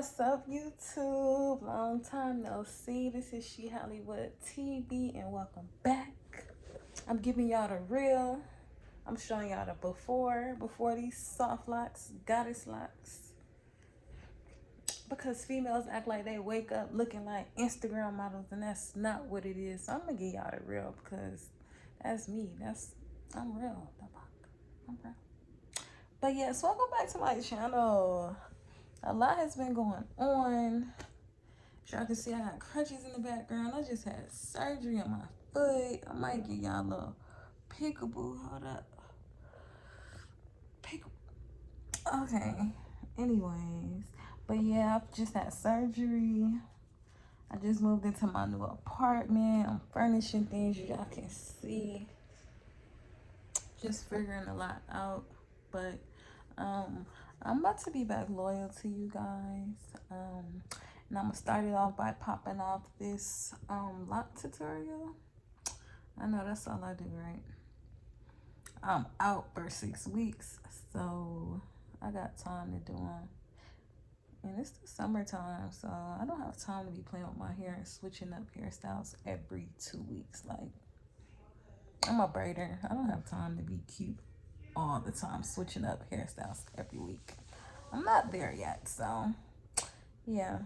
What's up, YouTube? Long time no see. This is She Hollywood TV, and welcome back. I'm giving y'all the real. I'm showing y'all the before these soft locks, goddess locks. Because females act like they wake up looking like Instagram models, and that's not what it is. So I'm gonna give y'all the real because that's me. I'm real. I'm real. But yes, welcome back to my channel. A lot has been going on. As y'all can see, I got crutches in the background. I just had surgery on my foot. I might give y'all a little peekaboo. Hold up. Peekaboo. Okay. Anyways. But yeah, I've just had surgery. I just moved into my new apartment. I'm furnishing things. Y'all can see. Just figuring a lot out. But I'm about to be back loyal to you guys. And I'm gonna start it off by popping off this lock tutorial. I know that's all I do, right? I'm out for 6 weeks, so I got time to do them. And it's the summertime, so I don't have time to be playing with my hair and switching up hairstyles every 2 weeks. Like, I'm a braider. I don't have time to be cute all the time, switching up hairstyles every week. I'm not there yet, so yeah.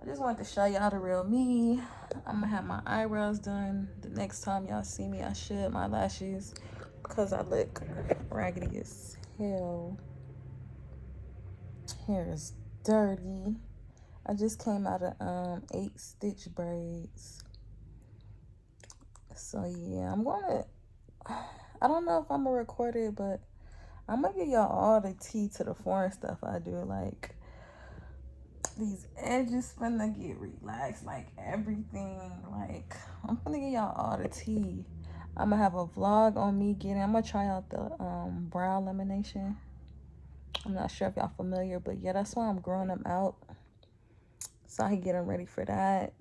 I just wanted to show y'all the real me. I'm gonna have my eyebrows done the next time y'all see me. I should my lashes because I look raggedy as hell. Hair is dirty. I just came out of 8-stitch braids. So yeah, I don't know if I'm gonna record it, but I'm gonna give y'all all the tea to the foreign stuff I do. Like, these edges finna get relaxed, like everything. Like, I'm finna give y'all all the tea. I'm gonna have a vlog on me I'm gonna try out the brow lamination. I'm not sure if y'all familiar, but yeah, that's why I'm growing them out, so I can get them ready for that.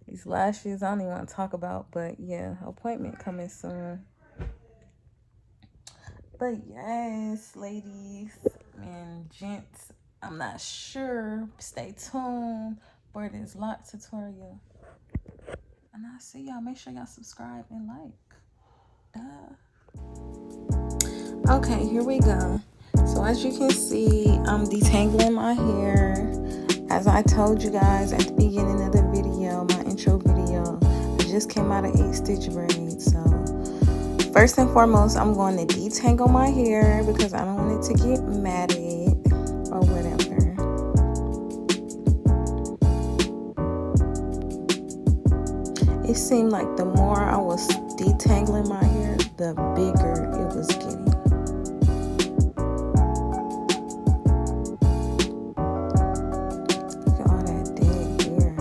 These lashes, I don't even want to talk about, but yeah, appointment coming soon. But yes, ladies and gents, I'm not sure. Stay tuned for this lock tutorial. And I'll see y'all. Make sure y'all subscribe and like. Okay, here we go. So as you can see, I'm detangling my hair. As I told you guys at the beginning of the video, my intro video, I just came out of 8-stitch braids. So first and foremost, I'm going to detangle my hair because I don't want it to get matted or whatever. It seemed like the more I was detangling my hair, the bigger it was getting. Look at all that dead hair.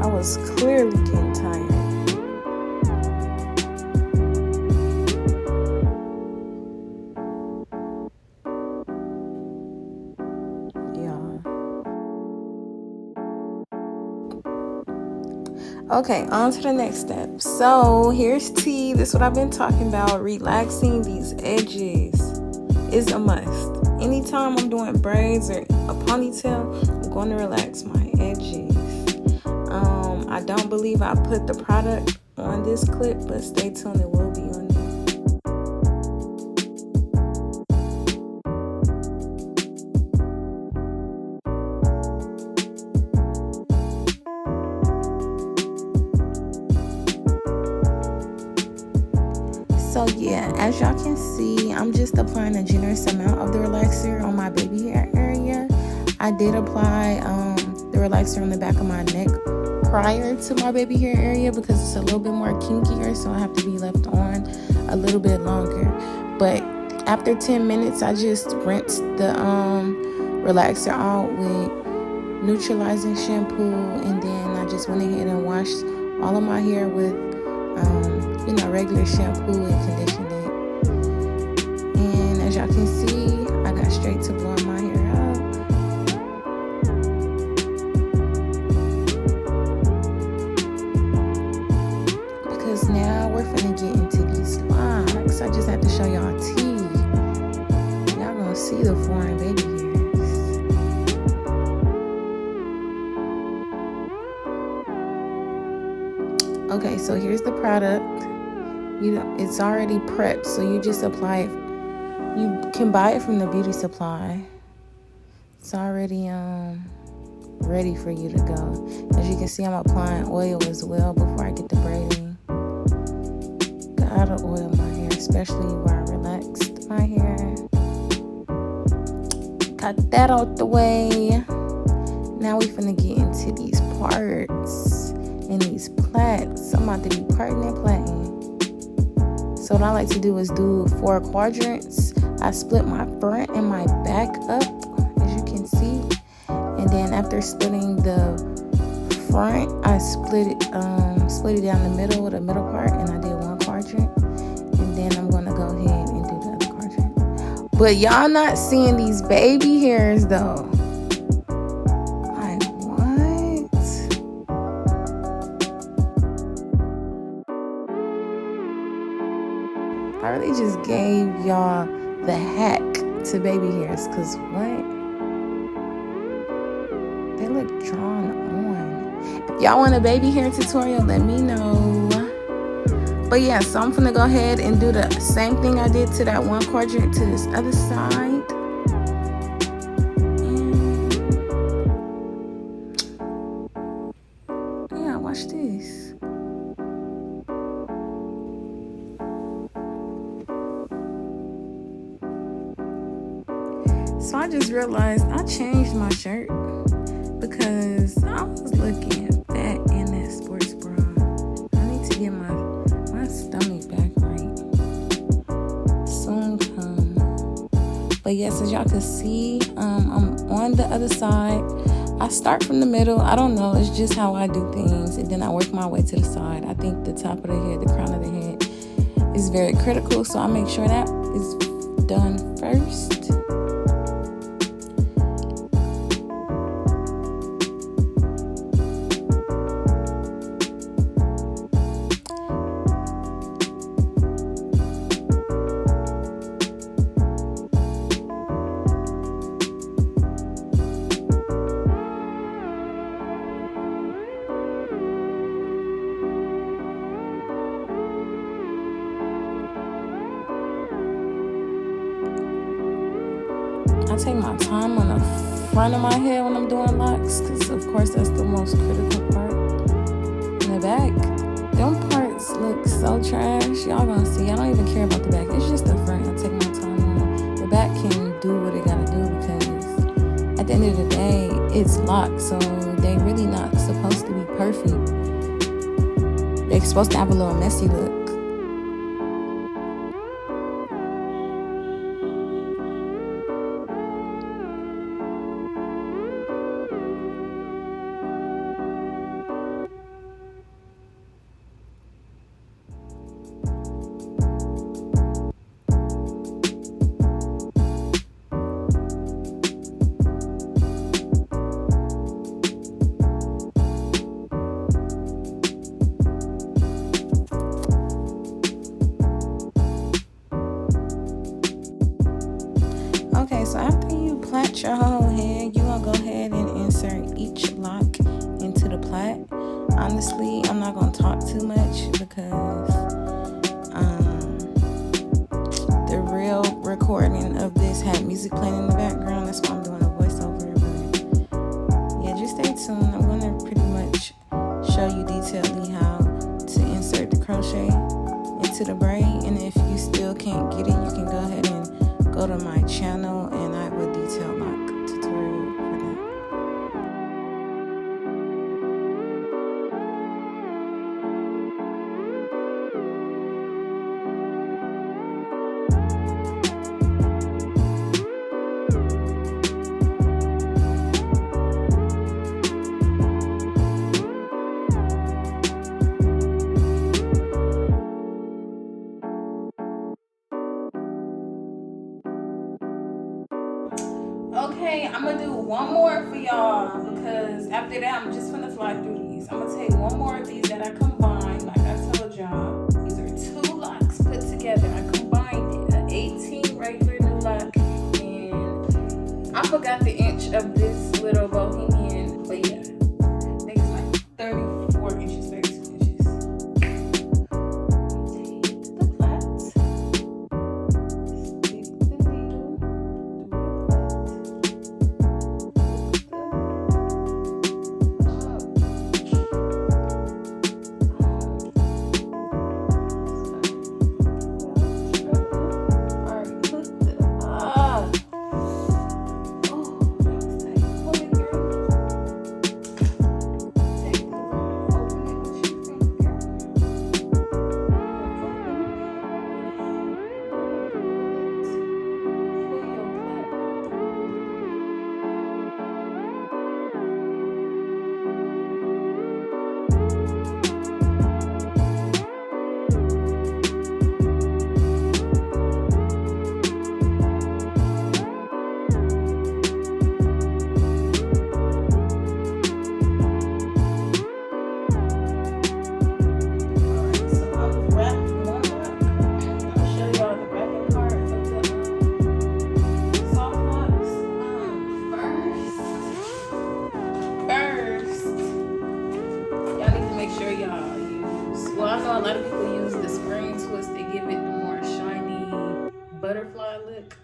I was clearly getting tired. Yeah. Okay, on to the next step. So here's tea. This is what I've been talking about. Relaxing these edges is a must. Anytime I'm doing braids or a ponytail, I'm going to relax my edges. I don't believe I put the product on this clip, but stay tuned, it will be on there. So yeah, as y'all can see, I'm just applying a generous amount of the relaxer on my baby hair area. I did apply the relaxer on the back of my neck prior to my baby hair area because it's a little bit more kinkier, so I have to be left on a little bit longer. But after 10 minutes, I just rinsed the relax her out with neutralizing shampoo, and then I just went ahead and washed all of my hair with regular shampoo and conditioned it. And as y'all can see, I got straight to blowing my hair out. Because now we're finna get into these locks. I just had to show y'all teeth. Y'all gonna see the foreign baby hairs. Okay, so here's the product. It's already prepped, so you just apply it. You can buy it from the beauty supply. It's already ready for you to go. As you can see, I'm applying oil as well before I get the braiding. Gotta oil my hair, especially where I relaxed my hair. Got that out the way. Now we finna get into these parts and these plaits. I'm about to be parting and plaiting. So what I like to do is do 4 quadrants. I split my front and my back up, as you can see. And then after splitting the front, I split it down the middle with the middle part, and I did 1 quadrant. And then I'm gonna go ahead and do the other quadrant. But y'all not seeing these baby hairs though. Like what? I really just gave y'all the hack to baby hairs, cause what? They look drawn on. If y'all want a baby hair tutorial, let me know. But yeah, so I'm gonna go ahead and do the same thing I did to that 1 quadrant to this other side. And yeah, watch this. So I just realized I changed my shirt because I was looking fat in that sports bra. I need to get my stomach back right. Soon come. But yes, as y'all can see, I'm on the other side. I start from the middle. I don't know. It's just how I do things. And then I work my way to the side. I think the top of the head, the crown of the head is very critical. So I make sure that is done first. I take my time on the front of my head when I'm doing locks, because of course that's the most critical part. In the back, them parts look so trash. Y'all gonna see. I don't even care about the back. It's just the front I take my time on. The back can do what it gotta do, because at the end of the day, it's locked, so they really not supposed to be perfect. They're supposed to have a little messy look. Okay, so after you plait your whole head, you gonna go ahead and insert each lock into the plait. Honestly, I'm not gonna talk too much because the real recording of this had music playing in the background. That's why I'm doing a voiceover. But yeah, just stay tuned. I'm gonna pretty much show you detailedly how to insert the crochet into the braid. And if you still can't get it, you can go ahead and go to my channel and I have a detailed lock tutorial for that. Okay, I'm gonna do one more for y'all because after that I'm just gonna fly through these. I'm gonna take one more of these that I combined, like I told y'all. These are 2 locks put together. I combined it, an 18 regular new lock, and I forgot the inch of this little bohemian, but yeah, I think it's like 34 inches, 32 inches. Take the plait, stick the needle through a lot of people use the spring twist to give it the more shiny butterfly look.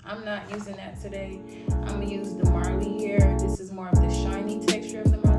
I'm not using that today. I'm gonna use the Marley here. This is more of the shiny texture of the Marley.